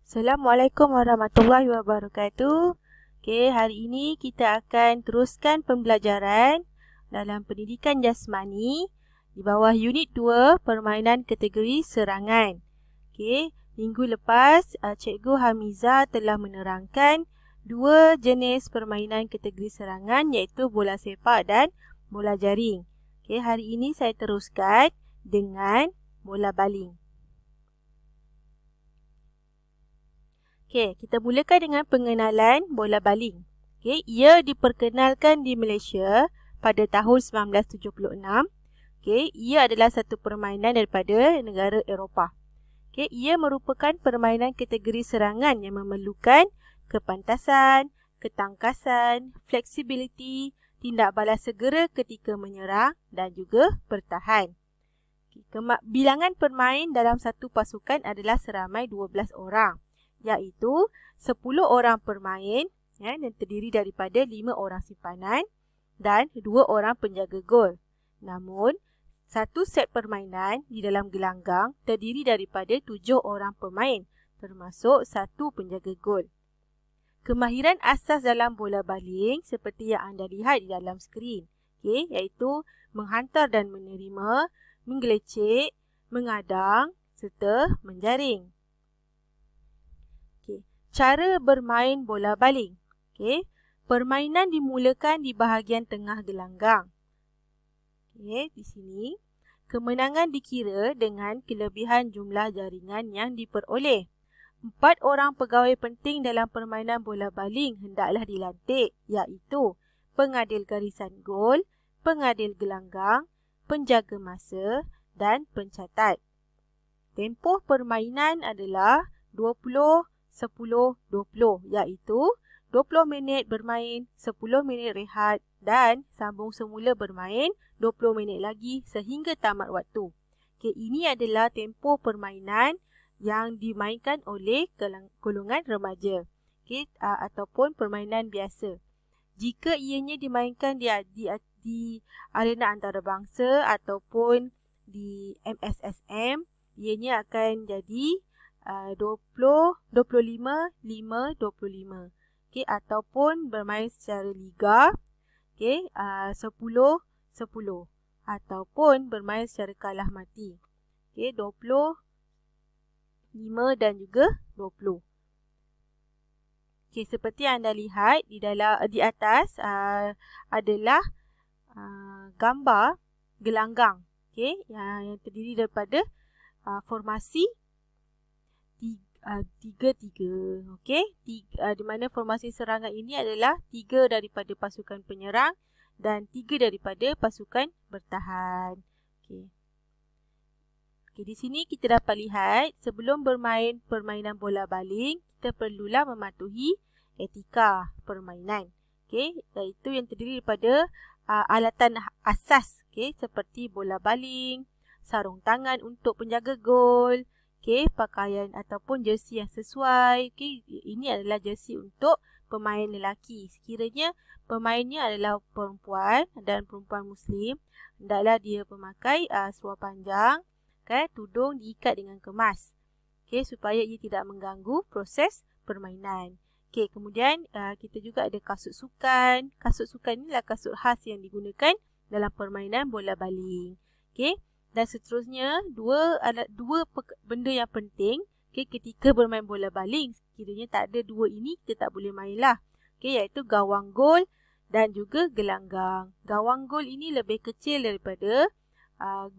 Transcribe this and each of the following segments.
Assalamualaikum warahmatullahi wabarakatuh. Okey, hari ini kita akan teruskan pembelajaran dalam pendidikan jasmani di bawah unit 2 permainan kategori serangan. Okey, minggu lepas Cikgu Hamiza telah menerangkan dua jenis permainan kategori serangan iaitu bola sepak dan bola jaring. Okey, hari ini saya teruskan dengan bola baling. Okey, kita mulakan dengan pengenalan bola baling. Okey, ia diperkenalkan di Malaysia pada tahun 1976. Okey, ia adalah satu permainan daripada negara Eropah. Okey, ia merupakan permainan kategori serangan yang memerlukan kepantasan, ketangkasan, fleksibiliti, tindak balas segera ketika menyerang dan juga bertahan. Bilangan pemain dalam satu pasukan adalah seramai 12 orang. Iaitu 10 orang pemain yang terdiri daripada 5 orang simpanan dan 2 orang penjaga gol. Namun, satu set permainan di dalam gelanggang terdiri daripada 7 orang pemain termasuk satu penjaga gol. Kemahiran asas dalam bola baling seperti yang anda lihat di dalam skrin, iaitu menghantar dan menerima, menggelecek, mengadang serta menjaring. Cara bermain bola baling. Permainan dimulakan di bahagian tengah gelanggang. Di sini, kemenangan dikira dengan kelebihan jumlah jaringan yang diperoleh. 4 orang pegawai penting dalam permainan bola baling hendaklah dilantik, iaitu pengadil garisan gol, pengadil gelanggang, penjaga masa dan pencatat. Tempoh permainan adalah 20 10-20 iaitu 20 minit bermain, 10 minit rehat dan sambung semula bermain 20 minit lagi sehingga tamat waktu. Ini adalah tempoh permainan yang dimainkan oleh golongan remaja ataupun permainan biasa. Jika ianya dimainkan di arena antarabangsa ataupun di MSSM, ianya akan jadi 20, 25, 5, 25. Ataupun bermain secara liga, 10, 10. Ataupun bermain secara kalah mati, 20, 5 dan juga 20. Seperti anda lihat di atas adalah gambar gelanggang, yang terdiri daripada formasi 3-3. Di mana formasi serangan ini adalah 3 daripada pasukan penyerang dan 3 daripada pasukan bertahan. Di sini kita dapat lihat sebelum bermain permainan bola baling, kita perlulah mematuhi etika permainan. Iaitu yang terdiri daripada alatan asas, seperti bola baling, sarung tangan untuk penjaga gol, pakaian ataupun jersey yang sesuai. Ini adalah jersey untuk pemain lelaki. Sekiranya pemainnya adalah perempuan dan perempuan Muslim, hendaklah dia memakai seluar panjang, tudung diikat dengan kemas, supaya ia tidak mengganggu proses permainan. Kemudian kita juga ada kasut sukan. Kasut sukan ini adalah kasut khas yang digunakan dalam permainan bola baling. Dan seterusnya, dua benda yang penting ketika bermain bola baling. Sekiranya tak ada dua ini, kita tak boleh mainlah. Iaitu gawang gol dan juga gelanggang. Gawang gol ini lebih kecil daripada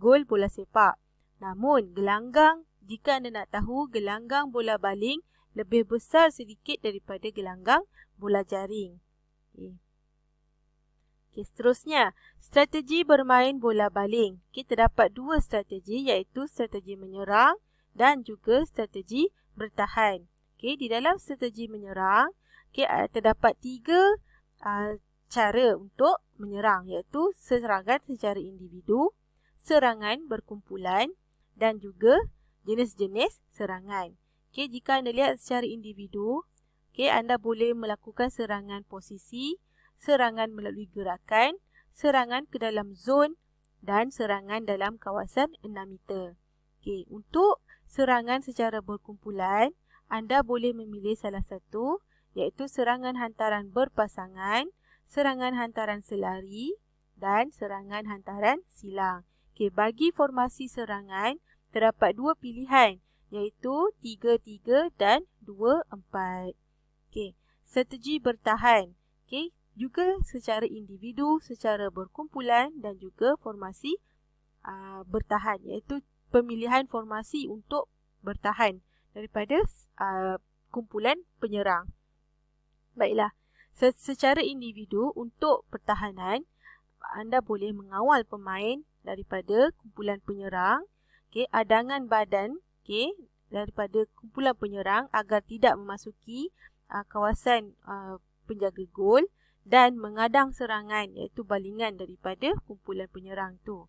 gol bola sepak. Namun, gelanggang, jika anda nak tahu, gelanggang bola baling lebih besar sedikit daripada gelanggang bola jaring. Seterusnya, strategi bermain bola baling. Terdapat dua strategi, iaitu strategi menyerang dan juga strategi bertahan. Di dalam strategi menyerang, terdapat 3 cara untuk menyerang, iaitu serangan secara individu, serangan berkumpulan dan juga jenis-jenis serangan. Jika anda lihat secara individu, anda boleh melakukan serangan posisi, serangan melalui gerakan, serangan ke dalam zon dan serangan dalam kawasan 6 meter. Untuk serangan secara berkumpulan, anda boleh memilih salah satu, iaitu serangan hantaran berpasangan, serangan hantaran selari dan serangan hantaran silang. Okey, bagi formasi serangan, terdapat dua pilihan, iaitu 3-3 dan 2-4. Okey, strategi bertahan. Okey, juga secara individu, secara berkumpulan dan juga formasi bertahan, iaitu pemilihan formasi untuk bertahan daripada kumpulan penyerang. Baiklah, secara individu untuk pertahanan, anda boleh mengawal pemain daripada kumpulan penyerang, adangan badan daripada kumpulan penyerang agar tidak memasuki kawasan penjaga gol dan mengadang serangan, iaitu balingan daripada kumpulan penyerang tu.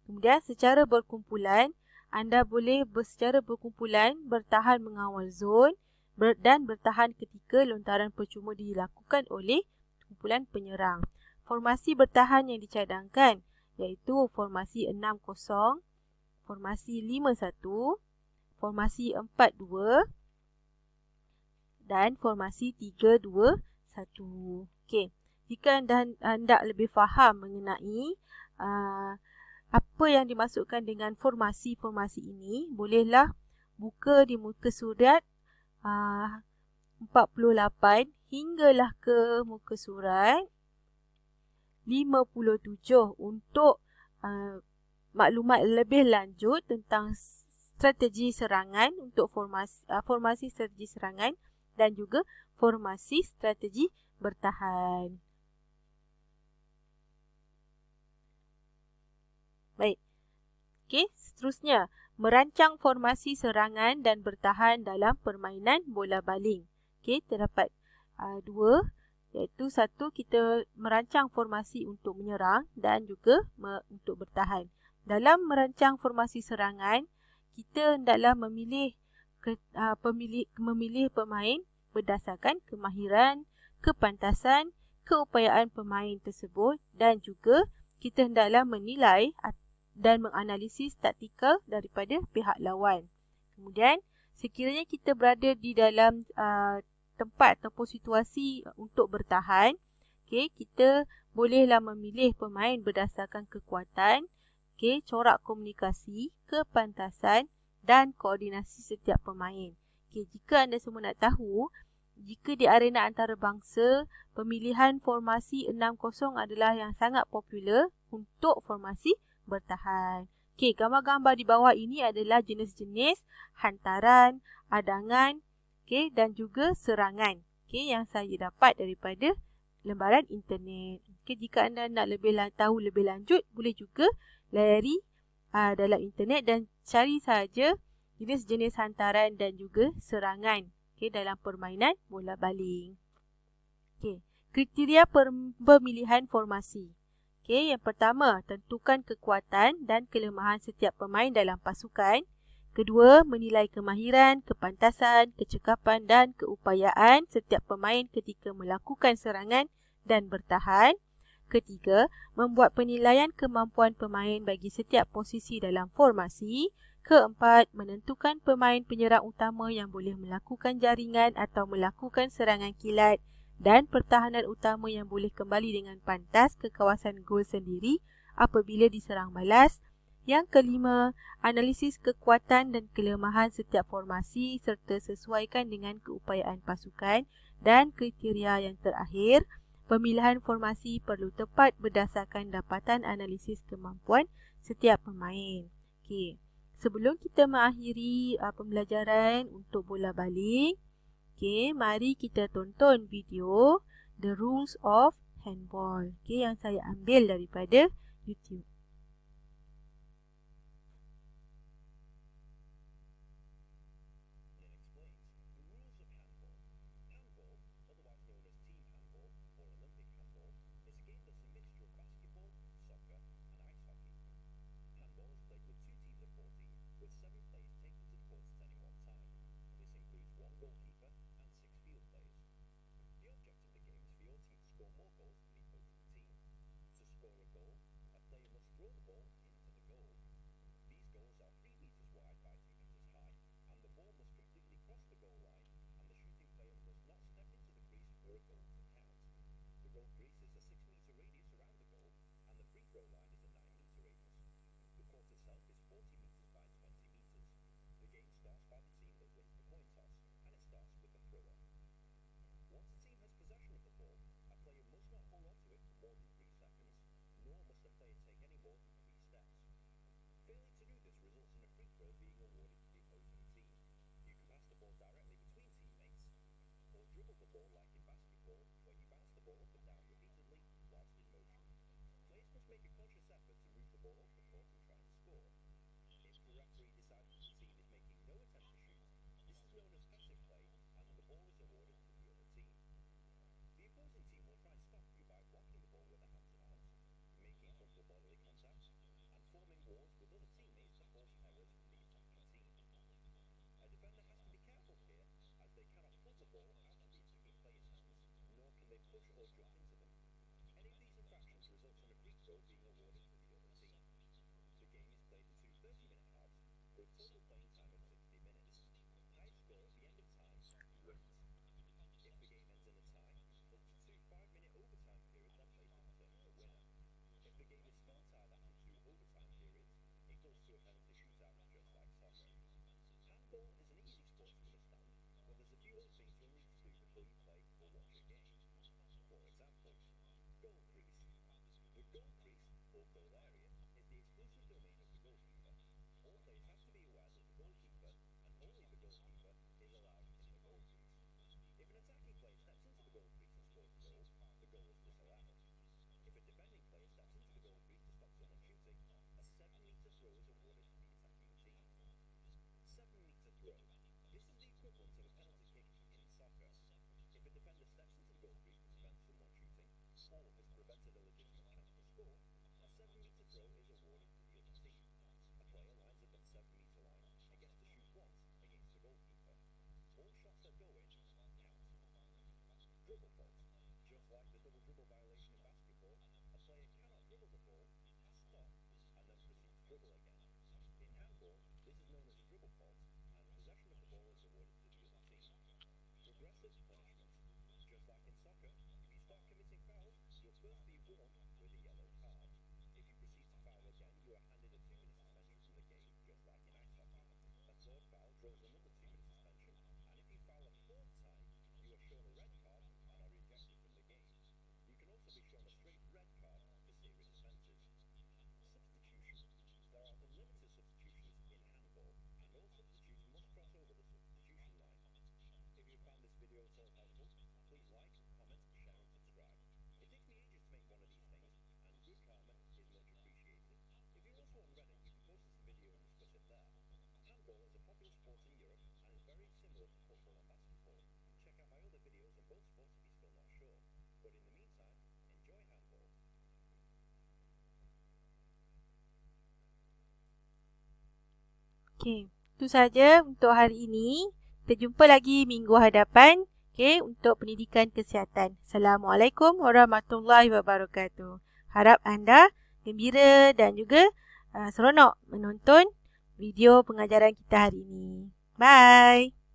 Kemudian secara berkumpulan, anda boleh secara berkumpulan bertahan mengawal zon dan bertahan ketika lontaran percuma dilakukan oleh kumpulan penyerang. Formasi bertahan yang dicadangkan iaitu formasi 6-0, formasi 5-1, formasi 4-2 dan formasi 3-2-1. Okey, jika anda hendak lebih faham mengenai apa yang dimaksudkan dengan formasi-formasi ini, bolehlah buka di muka surat 48 hinggalah ke muka surat 57 untuk maklumat lebih lanjut tentang strategi serangan untuk formasi strategi serangan dan juga formasi strategi bertahan. Baik. Okey, seterusnya, merancang formasi serangan dan bertahan dalam permainan bola baling. Okey, terdapat dua, iaitu satu, kita merancang formasi untuk menyerang dan juga untuk bertahan. Dalam merancang formasi serangan, kita hendaklah memilih pemain berdasarkan kemahiran, kepantasan, keupayaan pemain tersebut dan juga kita hendaklah menilai dan menganalisis taktikal daripada pihak lawan. Kemudian, sekiranya kita berada di dalam tempat ataupun situasi untuk bertahan, kita bolehlah memilih pemain berdasarkan kekuatan, corak komunikasi, kepantasan dan koordinasi setiap pemain. Jika anda semua nak tahu, jika di arena antarabangsa, pemilihan formasi 6-0 adalah yang sangat popular untuk formasi bertahan. Gambar-gambar di bawah ini adalah jenis-jenis hantaran, adangan, dan juga serangan yang saya dapat daripada lembaran internet. Jika anda nak tahu lebih lanjut, boleh juga layari dalam internet dan cari saja jenis-jenis hantaran dan juga serangan dalam permainan bola baling. Kriteria pemilihan formasi. Yang pertama, tentukan kekuatan dan kelemahan setiap pemain dalam pasukan. Kedua, menilai kemahiran, kepantasan, kecekapan dan keupayaan setiap pemain ketika melakukan serangan dan bertahan. Ketiga, membuat penilaian kemampuan pemain bagi setiap posisi dalam formasi. Keempat, menentukan pemain penyerang utama yang boleh melakukan jaringan atau melakukan serangan kilat dan pertahanan utama yang boleh kembali dengan pantas ke kawasan gol sendiri apabila diserang balas. Yang kelima, analisis kekuatan dan kelemahan setiap formasi serta sesuaikan dengan keupayaan pasukan. Dan kriteria yang terakhir, pemilihan formasi perlu tepat berdasarkan dapatan analisis kemampuan setiap pemain. Sebelum kita mengakhiri pembelajaran untuk bola baling, mari kita tonton video The Rules of Handball yang saya ambil daripada YouTube. Okey, itu saja untuk hari ini. Kita jumpa lagi minggu hadapan, okey, untuk pendidikan kesihatan. Assalamualaikum warahmatullahi wabarakatuh. Harap anda gembira dan juga seronok menonton video pengajaran kita hari ini. Bye.